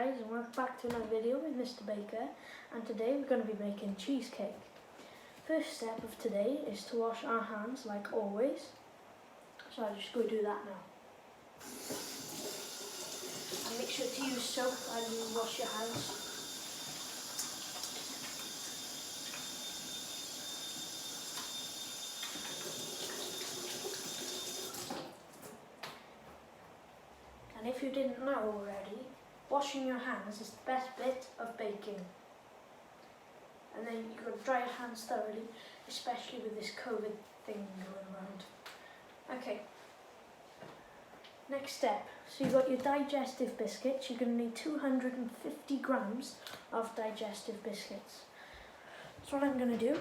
guys, and welcome back to another video with Mr. Baker, and today we're going to be making cheesecake. First step of today is to wash our hands like always, so I'll just go do that now. And make sure to use soap when you wash your hands. And if you didn't know already, washing your hands is the best bit of baking. And then you've got to dry your hands thoroughly, especially with this COVID thing going around. Okay, next step. So you've got your digestive biscuits. You're going to need 250 grams of digestive biscuits. That's what I'm going to do.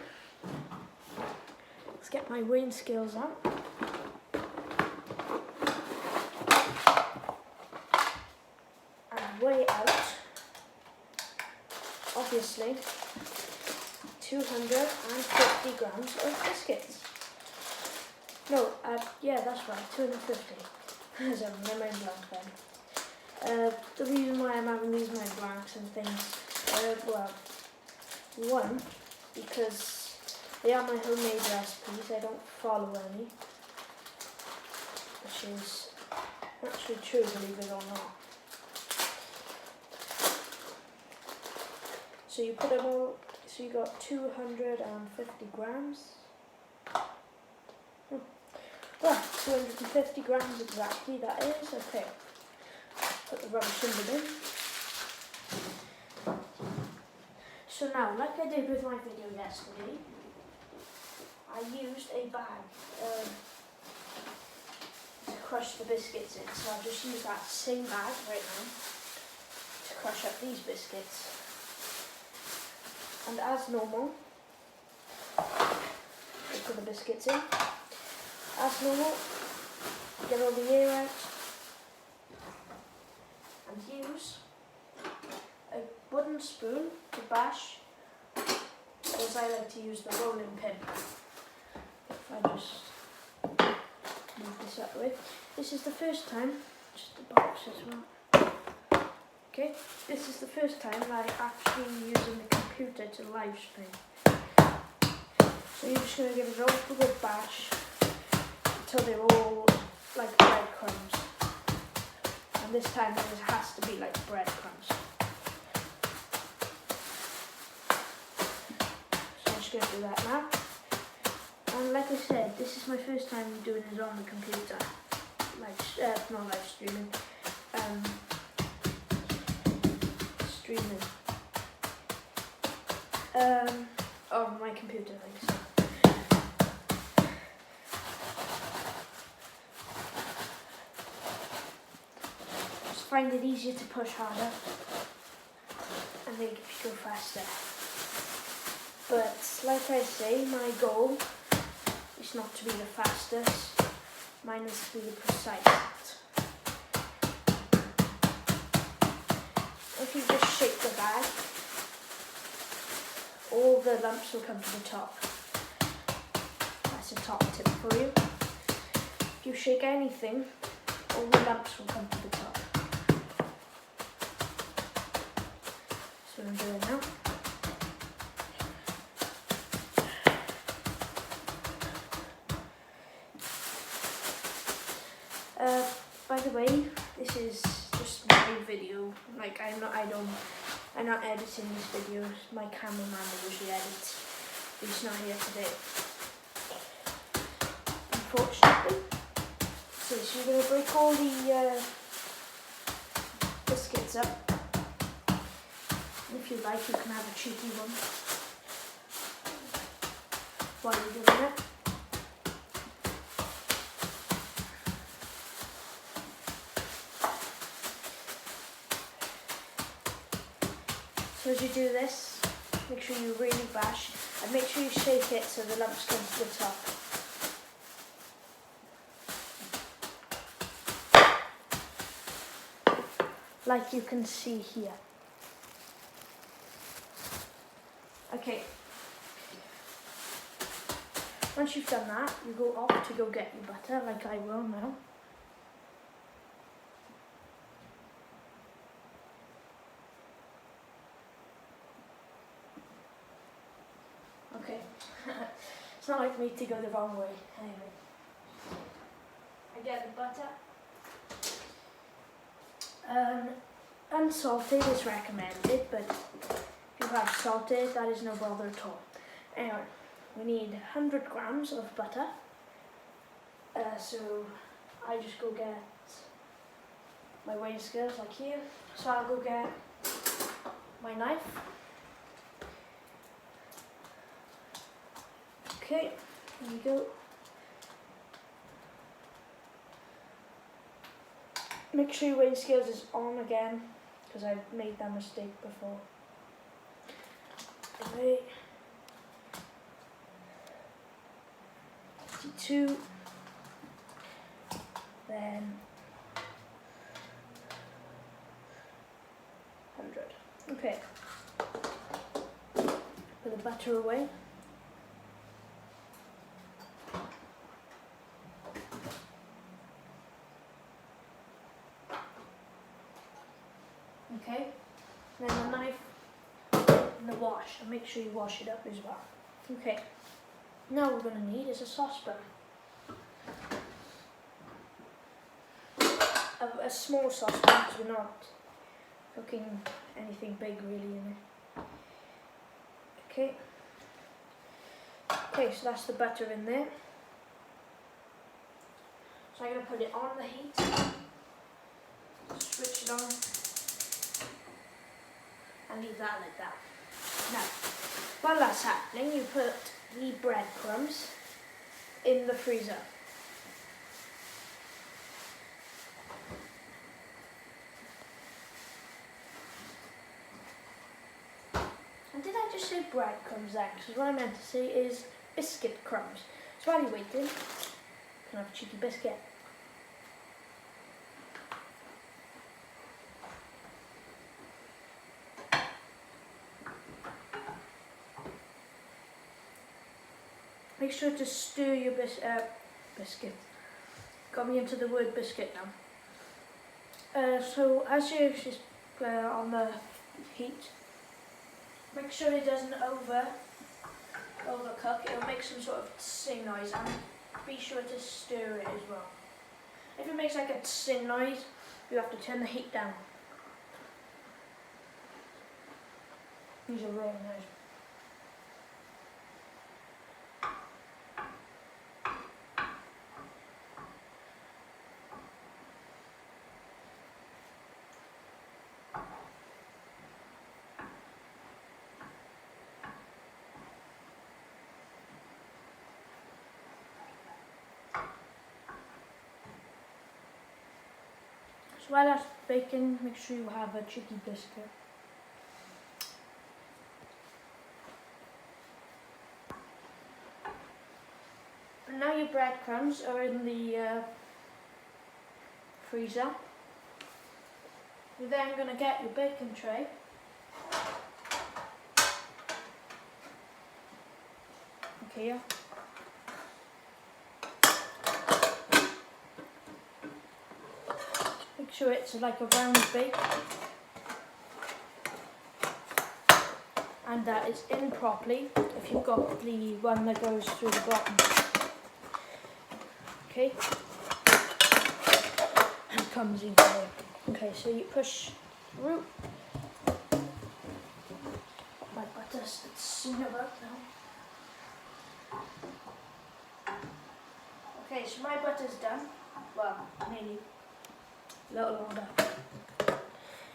Let's get my weighing scales out. Weigh out, obviously, 250 grams of biscuits. No, yeah, that's right, 250. There's my mind blank then. The reason why I'm having these mind blanks and things, well, one, because they are my homemade recipes, I don't follow any, which is actually true, believe it or not. So you put them all, so you got 250 grams. Well, 250 grams exactly, that is. Okay. Put the rubbish in the bin. So now, like I did with my video yesterday, I used a bag to crush the biscuits in. So I'll just use that same bag right now to crush up these biscuits. And as normal, I put the biscuits in. As normal, get all the air out and use a wooden spoon to bash, as I like to use the rolling pin. If I just move this out of the way. This is the first time, just the box as well. Okay, this is the first time that I'm actually using the computer to live stream. So you're just going to give it a good bash until they're all like breadcrumbs. And this time it has to be like breadcrumbs. So I'm just going to do that now. And like I said, this is my first time doing it on the computer. Like, not live streaming. Streaming. On my computer, like so. Just find it easier to push harder and make it go faster. But like I say, my goal is not to be the fastest, mine is to be the precise. If you just shake the bag, all the lumps will come to the top. That's a top tip for you. If you shake anything, all the lumps will come to the top. That's what I'm doing now. By the way, this is just my video. Like I'm not editing these videos. My cameraman usually edits. He's not here today, unfortunately. So you're going to break all the biscuits up. And if you like, you can have a cheeky one while you're doing it. So as you do this, make sure you really bash and make sure you shake it so the lumps come to the top. Like you can see here. Okay. Once you've done that, you go off to go get your butter, like I will now. Okay. It's not like me to go the wrong way. Anyway. I get the butter. Unsalted is recommended, but if you have salted, that is no bother at all. Anyway, we need 100 grams of butter. So I just go get my weighing scales like here. So I'll go get my knife. Okay, here you go. Make sure your weighing scales is on again, because I've made that mistake before. Okay. 52. Then 100. Okay. Put the butter away. Okay. Then the knife in the wash, and make sure you wash it up as well. Okay. Now we're going to need is a saucepan. A small saucepan, because we're not cooking anything big really in it. Okay. Okay, so that's the butter in there. So I'm going to put it on the heat. Switch it on. And leave that like that. Now, while that's happening, you put the breadcrumbs in the freezer. And did I just say breadcrumbs then? Because what I meant to say is biscuit crumbs. So while you're waiting, you can have a cheeky biscuit. Make sure to stir your biscuit. Got me into the word biscuit now. So as you're just on the heat, make sure it doesn't overcook. It'll make some sort of sing noise, and be sure to stir it as well. If it makes like a sing noise, you have to turn the heat down. These are really nice. So while that's baking, make sure you have a cheeky biscuit. And now your breadcrumbs are in the freezer. You're then going to get your baking tray. Okay, yeah. Make sure it's like a round bake, and that it's in properly if you've got the one that goes through the bottom. Okay, and comes in there. Okay, so you push through. My butter's soon about now. Okay, so my butter's done. Well, nearly. A little longer.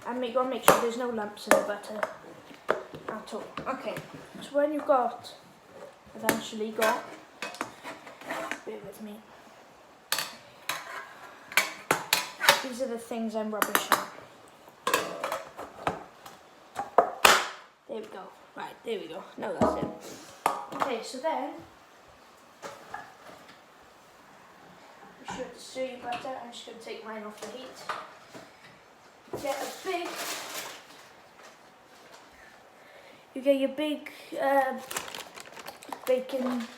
And you gotta make sure there's no lumps in the butter at all. Okay, so when you've eventually got, bear with me. These are the things I'm rubbish at. There we go. Right, there we go. No, that's it. Okay, so then, be sure to stir your butter. I'm just going to take mine off the heat. Get your big baking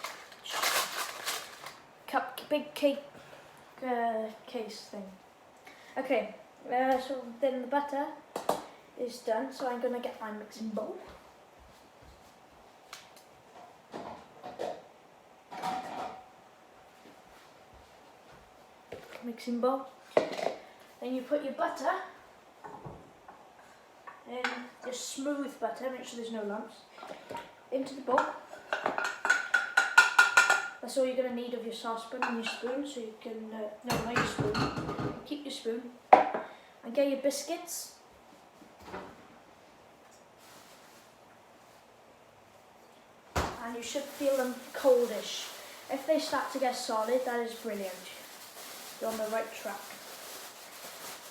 cup, big cake case thing. Okay, so then the butter is done. So I'm going to get my mixing bowl. mixing bowl. Then you put your butter in, just smooth butter, make sure there's no lumps, into the bowl. That's all you're going to need of your saucepan and your spoon, so you can, no, not your spoon, keep your spoon, and get your biscuits. And you should feel them coldish. If they start to get solid, that is brilliant. You're on the right track.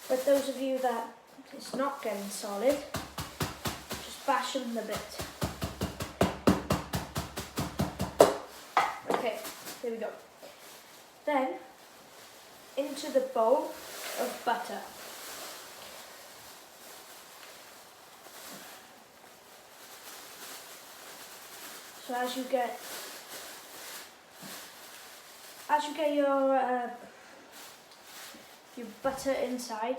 But those of you that it's not getting solid, just bash them a bit. Okay, here we go. Then, into the bowl of butter. So as you get your butter inside,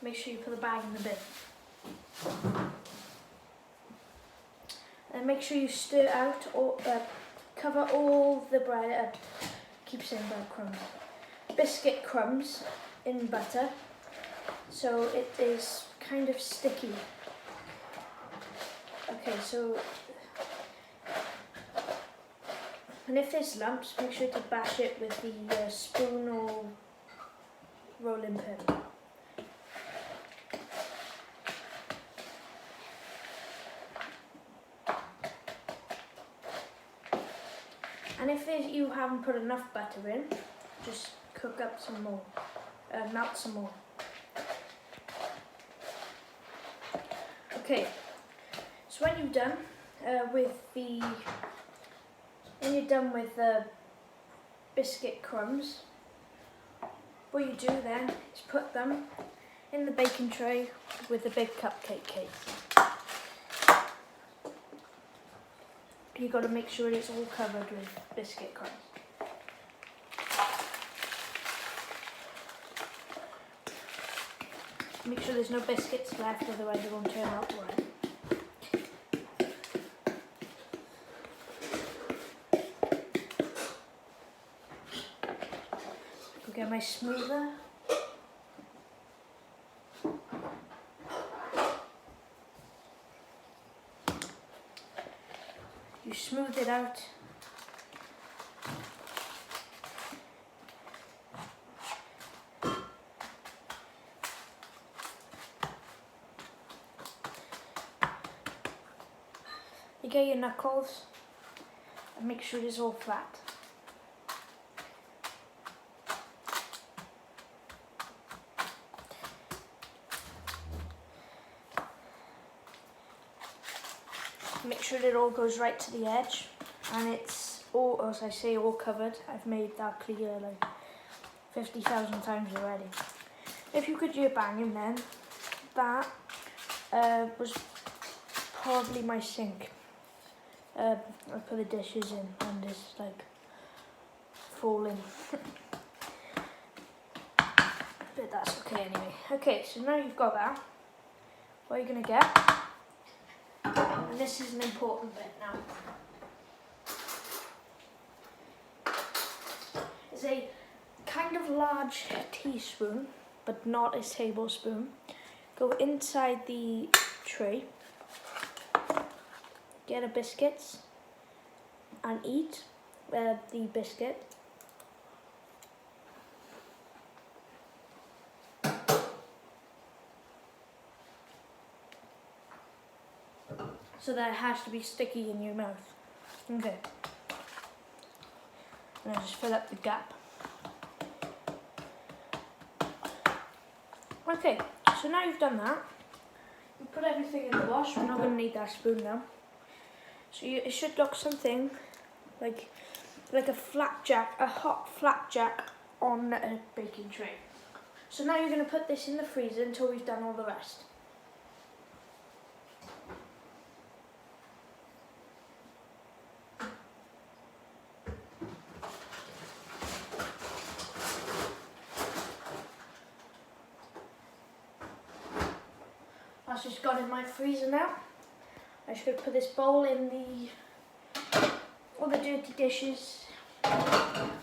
make sure you put the bag in the bin. And make sure you stir out or cover all the bread. Keep saying breadcrumbs, biscuit crumbs in butter, so it is kind of sticky. Okay, so, and if there's lumps, make sure to bash it with the spoon or rolling pin. And if you haven't put enough butter in, just cook up some more, melt some more. Okay. So when you're done with the biscuit crumbs, what you do then is put them in the baking tray with the big cupcake case. You've got to make sure it's all covered with biscuit crumbs. Make sure there's no biscuits left, otherwise they won't turn out right. Get my smoother. You smooth it out. You get your knuckles and make sure it's all flat. Make sure it all goes right to the edge, and it's all, as I say, all covered. I've made that clear like 50,000 times already. If you could do your banging then, that was probably my sink. I put the dishes in and it's like falling. But that's okay anyway. Okay, so now you've got that, what you're going to get, and this is an important bit now, is a kind of large teaspoon, but not a tablespoon. Go inside the tray, get a biscuits, and eat the biscuit. So that it has to be sticky in your mouth. Okay. And I just fill up the gap. Okay, so now you've done that, you put everything in the wash. We're not going to need that spoon now. So it should look something like a flapjack, a hot flapjack on a baking tray. So now you're going to put this in the freezer until we've done all the rest. That's just gone in my freezer now. I should put this bowl in all the dirty dishes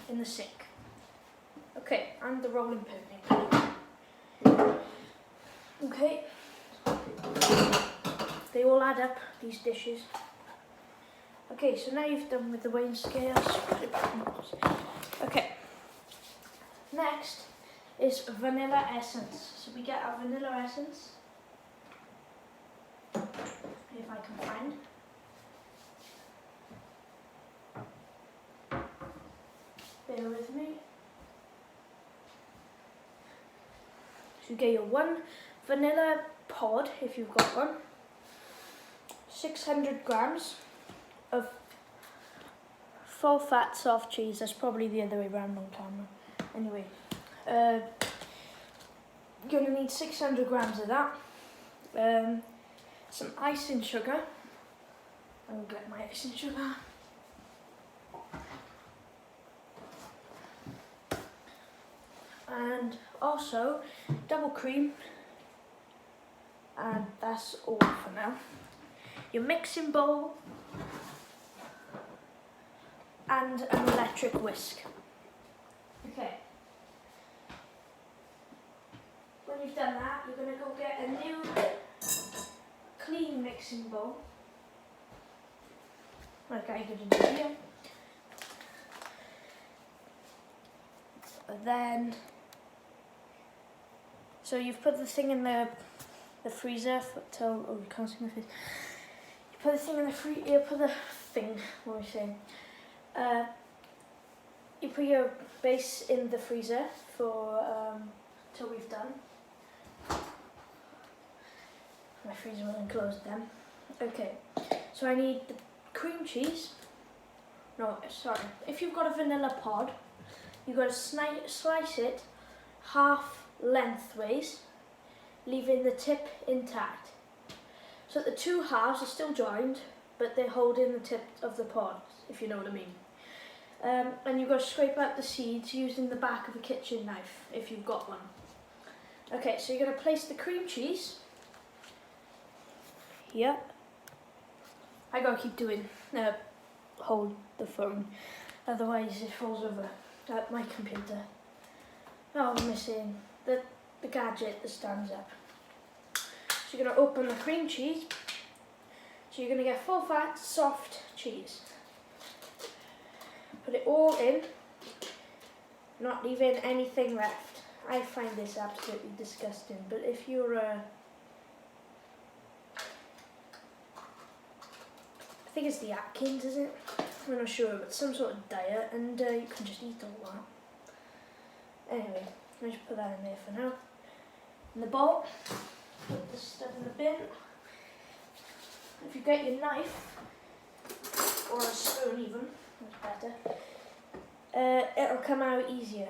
in the sink. Okay, and the rolling pin. Okay, they all add up, these dishes. Okay, so now you've done with the weighing scales, put it back in the box. Okay, next is vanilla essence. So we get our vanilla essence, if I can find. Bear with me. So you get your 1 vanilla pod, if you've got one, 600 grams of full fat soft cheese. That's probably the other way around on camera. Anyway, you're going to need 600 grams of that. Some icing sugar. I'll get my icing sugar. And also double cream. And that's all for now. Your mixing bowl and an electric whisk. Okay. When you've done that, you're going to go get a new clean mixing bowl, like I did in here. Then, so you've put the thing in the freezer till, oh, you can't see my face. You put the thing in the you put the thing, what am I saying? You put your base in the freezer for till we've done. My freezer wasn't closed then. Okay, so I need the cream cheese. No, sorry. If you've got a vanilla pod, you've got to slice it half lengthways, leaving the tip intact. So the 2 halves are still joined, but they hold in the tip of the pod, if you know what I mean. And you've got to scrape out the seeds using the back of a kitchen knife, if you've got one. Okay, so you're going to place the cream cheese here. I got to keep doing, hold the phone, otherwise it falls over my computer. Oh, I'm missing the gadget that stands up. So you're going to open the cream cheese. So you're going to get full fat, soft cheese. Put it all in, not leaving anything left. I find this absolutely disgusting, but if you're I think it's the Atkins, isn't it? I'm not sure, but some sort of diet, and you can just eat all that. Anyway, I'll just put that in there for now. In the bowl, put the stuff in the bin. If you get your knife, or a spoon even, that's better, it'll come out easier.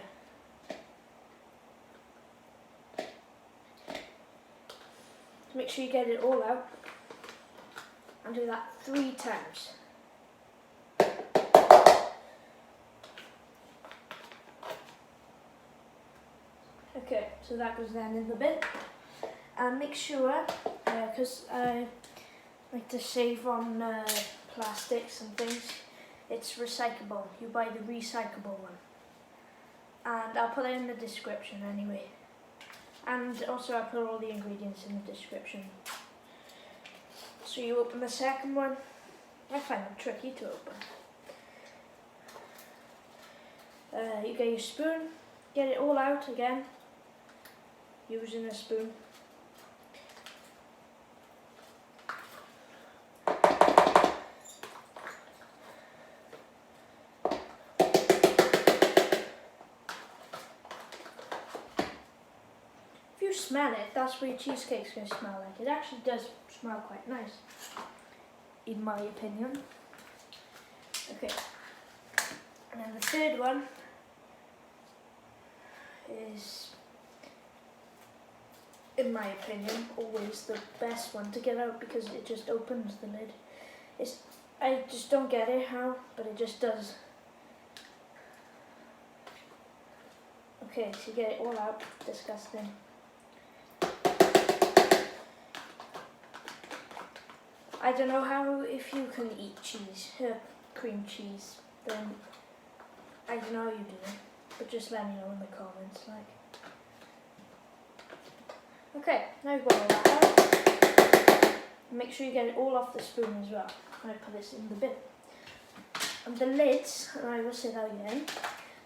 Make sure you get it all out, and do that 3 times. Okay, so that goes then in the bin. And make sure, because I like to save on plastics and things, it's recyclable. You buy the recyclable one. And I'll put it in the description anyway. And also I'll put all the ingredients in the description. So you open the second one. I find them tricky to open. You get your spoon, get it all out again, using a spoon. If you smell it, that's what your cheesecake's going to smell like. It actually does smell quite nice, in my opinion. Okay, and then the third one is, in my opinion, always the best one to get out because it just opens the lid. I just don't get it how, but it just does. Okay, so you get it all out. Disgusting. I don't know how, if you can eat cheese, cream cheese, then I know you do, but just let me know in the comments. Okay, now you've got all that out. Make sure you get it all off the spoon as well. I'm going to put this in the bin. And the lids, and I will say that again,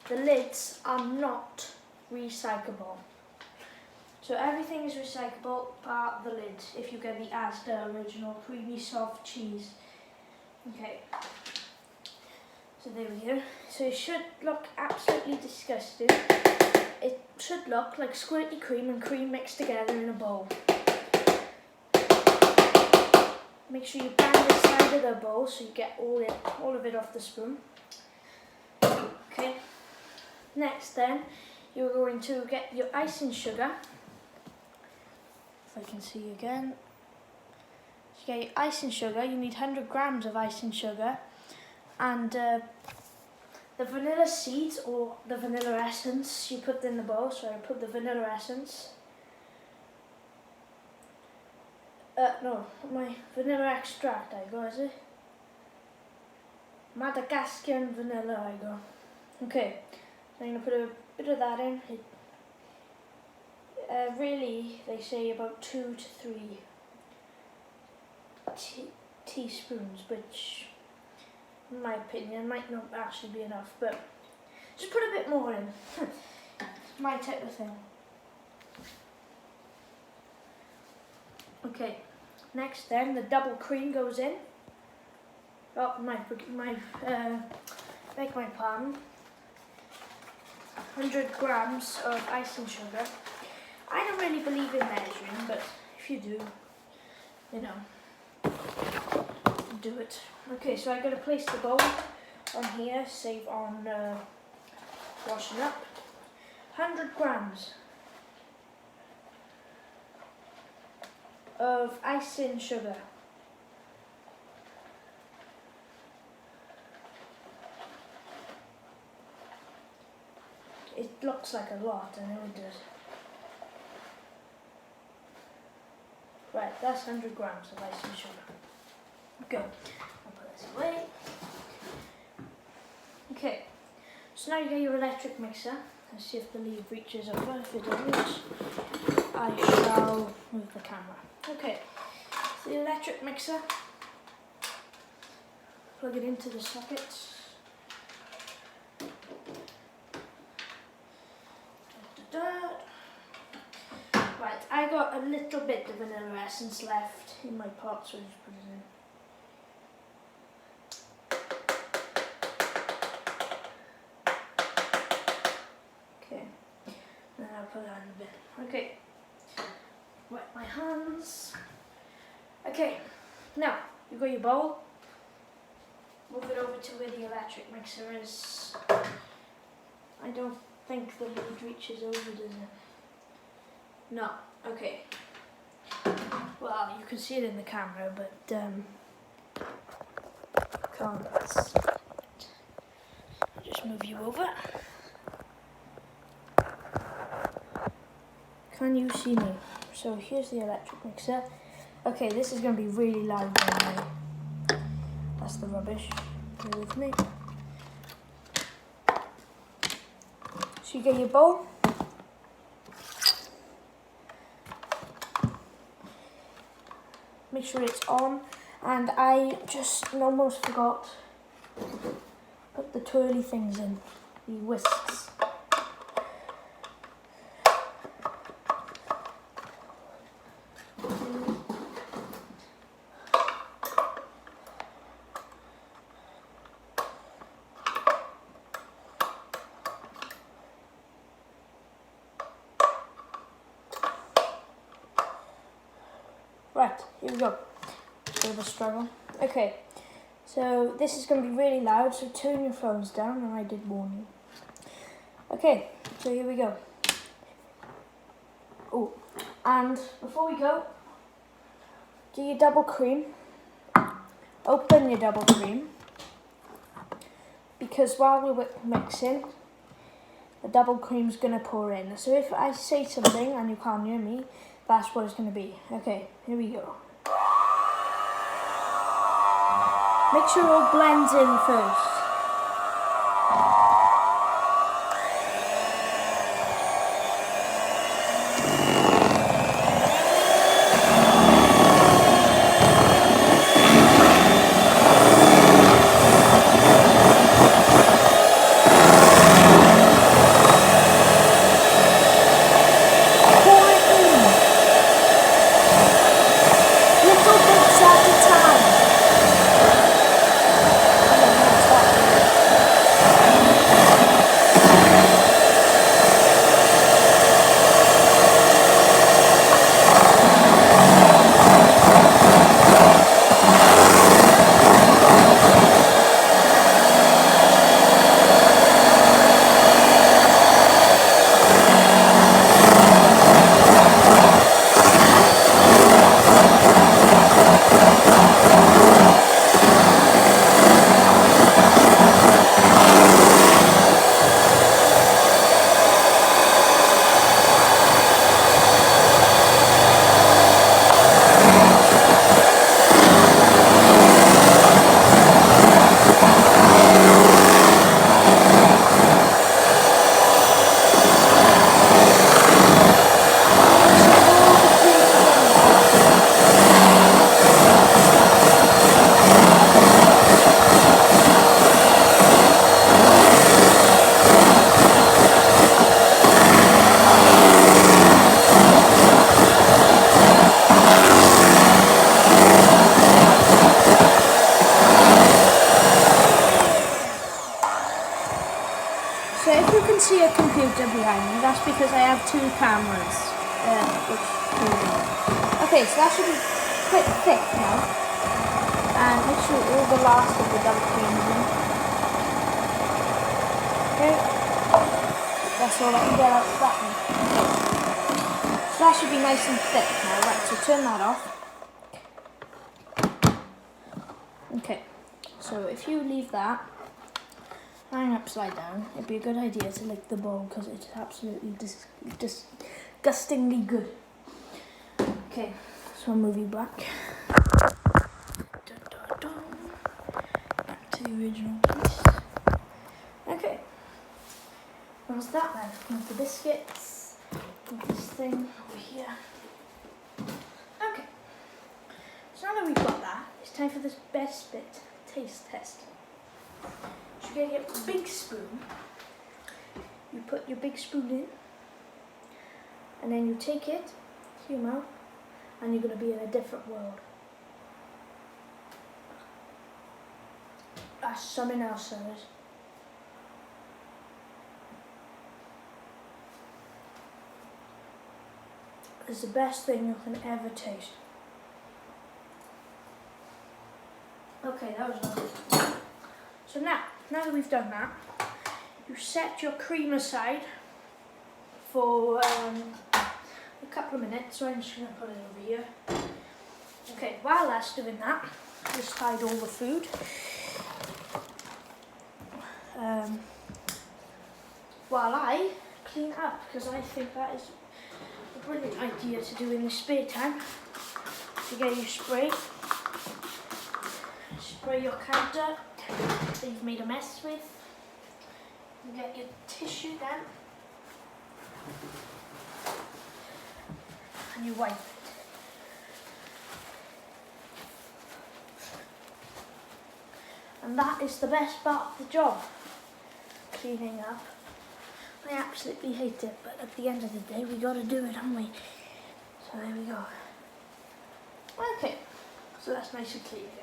the lids are not recyclable. So everything is recyclable bar the lid if you get the Asda original creamy soft cheese. Okay. So there we go. So it should look absolutely disgusting. It should look like squirty cream and cream mixed together in a bowl. Make sure you bang the side of the bowl so you get all of it off the spoon. Okay. Next then, you're going to get your icing sugar. If I can see again. To get your icing sugar, you need 100 grams of icing sugar. And the vanilla seeds or the vanilla essence you put in the bowl. So I put the vanilla essence. No, my vanilla extract I go, is it? Madagascan vanilla I go. Okay, so I'm going to put a bit of that in. Really, they say about 2 to 3 teaspoons, which in my opinion might not actually be enough, but just put a bit more in. My type of thing. Okay, next then the double cream goes in. Oh, beg my pardon. 100 grams of icing sugar. I don't really believe in measuring, but if you do, you know, do it. Okay, so I'm going to place the bowl on here, save on washing up. 100 grams of icing sugar. It looks like a lot, I know it does. Right, that's 100 grams of icing sugar. Good. I'll put this away. Okay, so now you get your electric mixer. Let's see if the lead reaches over. If it doesn't, I shall move the camera. Okay, so the electric mixer. Plug it into the socket. Right, I got a little bit of vanilla essence left in my pot, so I just put it in. Okay, then I'll put that in a bit. Okay, wet my hands. Okay, now you've got your bowl. Move it over to where the electric mixer is. I don't think the lid reaches over, does it? No, okay. Well, you can see it in the camera, but can't. I'll just move you over. Can you see me? So here's the electric mixer. Okay, this is going to be really loud by the way. That's the rubbish. Bear with me. So you get your bowl. Make sure it's on, and I just almost forgot put the twirly things in, the whisks. Right, here we go. Bit of a struggle. Okay, so this is going to be really loud, so turn your phones down, and I did warn you. Okay, so here we go. Oh, and before we go, do your double cream. Open your double cream, because while we're mixing, the double cream's going to pour in. So if I say something and you can't hear me, that's what it's going to be. Okay, here we go. Make sure it all blends in first. camera behind me. That's because I have two cameras. Okay, so that should be quite thick now. And make sure all the last of the dumplings in. Okay. That's all I can get out of that one. Okay. So that should be nice and thick now. Right, so turn that off. Okay, so if you leave that hang upside down, it'd be a good idea to lick the bowl because it's absolutely disgustingly good. Okay, so I'll move you back. Back to the original piece. Okay, what's that then? With the biscuits, with this thing over here. Okay, so now that we've got that, it's time for this best bit, taste test. So you're going to get a big spoon, you put your big spoon in, and then you take it to your mouth, and you're going to be in a different world. That's something else, sirs. It's the best thing you can ever taste. Okay, that was lovely. So now that we've done that, you set your cream aside for a couple of minutes. So I'm just going to put it over here. Okay, while that's doing that, just hide all the food. While I clean up, because I think that is a brilliant idea to do in the spare time. You get your spray your counter that you've made a mess with. You get your tissue then, and you wipe it. And that is the best part of the job, cleaning up. I absolutely hate it, but at the end of the day, we got to do it, haven't we? So there we go. Okay, so that's nice and clean again.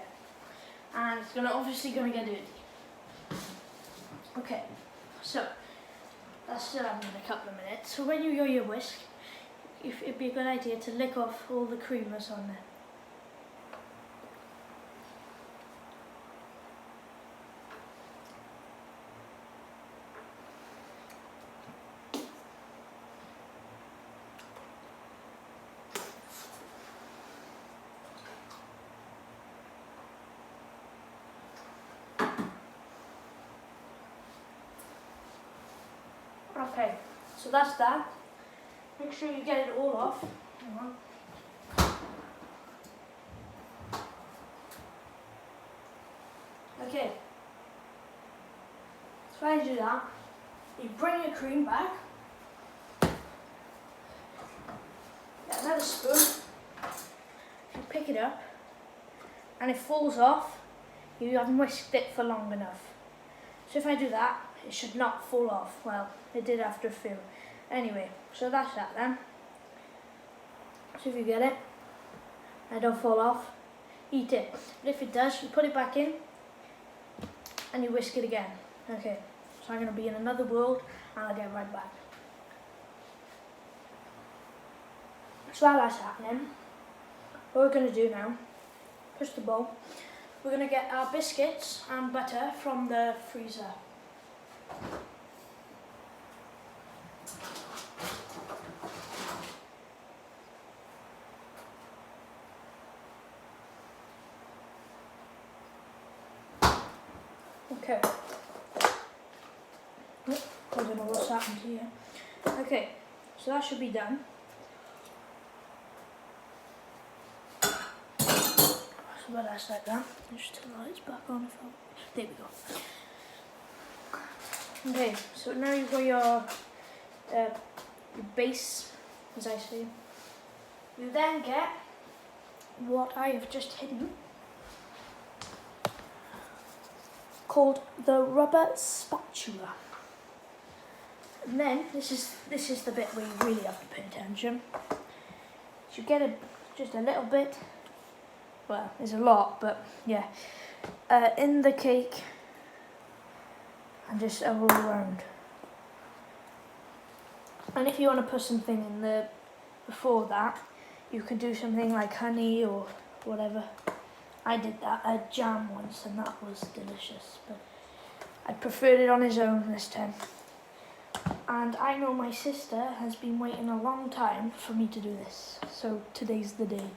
And it's obviously going to get dirty. Okay, so that's still happening in a couple of minutes. So when you go your whisk, it'd be a good idea to lick off all the cream that's on there. Okay, so that's that. Make sure you get it all off. Hang on. Okay, so when you do that, you bring your cream back. Get another spoon. You pick it up, and it falls off. You haven't whisked it for long enough. So if I do that, it should not fall off. Well, it did after a few. Anyway, so that's that then. So if you get it, and it don't fall off, eat it. But if it does, you put it back in, and you whisk it again. Okay, so I'm going to be in another world, and I'll get right back. So while that's happening, what we're going to do now, push the bowl, we're going to get our biscuits and butter from the freezer. Okay. Oh, I don't know what's happened here. Okay, so that should be done. So that's like that. Just turn the lights back on if I... There we go. Okay, so now you've got your base, as I say. You then get what I have just hidden, called the rubber spatula. And then this is the bit where you really have to pay attention. So you get just a little bit. Well, there's a lot, but yeah, in the cake and just all around. And if you want to put something in there before that, you could do something like honey or whatever. I did that, a jam once, and that was delicious, but I preferred it on its own this time. And I know my sister has been waiting a long time for me to do this, so today's the day.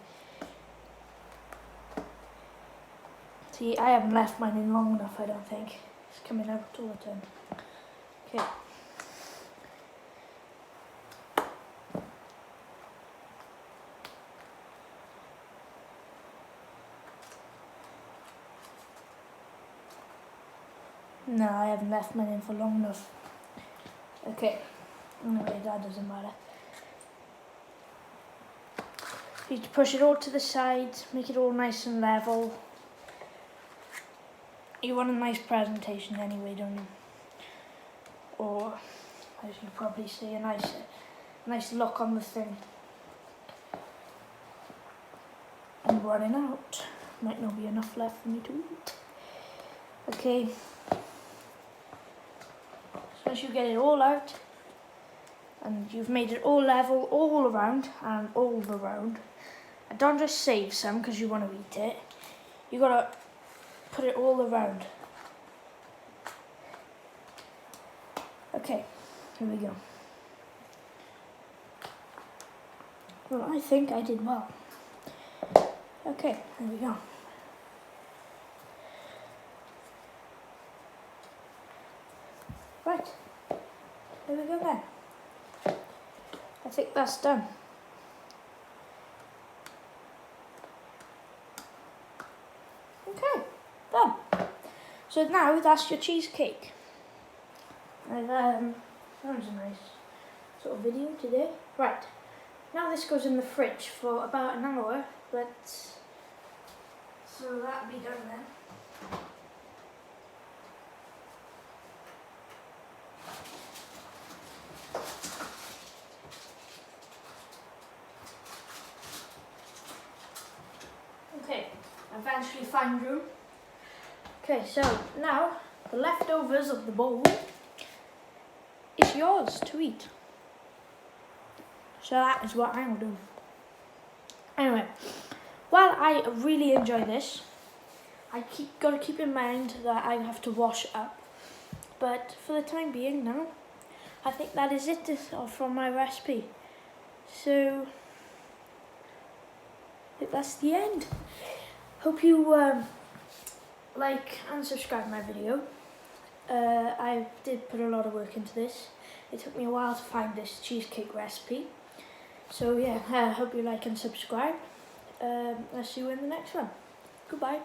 See, I haven't left mine in long enough, I don't think. It's coming out all the time. Okay. No, I haven't left mine in for long enough. Okay, anyway, that doesn't matter. You need to push it all to the sides, make it all nice and level. You want a nice presentation anyway, don't you? Or, as you probably see, a nice look on the thing. I'm running out. Might not be enough left for me to eat. Okay. So once you get it all out, and you've made it all level, all around, and all around, and don't just save some because you want to eat it. You gotta put it all around. Okay, here we go. Well, I think I did well. Okay, here we go. Right, here we go then. I think that's done. Okay, done. So now that's your cheesecake. And that was a nice sort of video today. Right, now this goes in the fridge for about an hour, but so that'll be done then. Okay, eventually find room. Okay, so now the leftovers of the bowl is yours to eat. So that is what I will do. Anyway, while I really enjoy this, gotta keep in mind that I have to wash up. But for the time being now, I think that is it from my recipe. So I think that's the end. Hope you like and subscribe my video. I did put a lot of work into this. It took me a while to find this cheesecake recipe. So yeah, I hope you like and subscribe. I'll see you in the next one. Goodbye.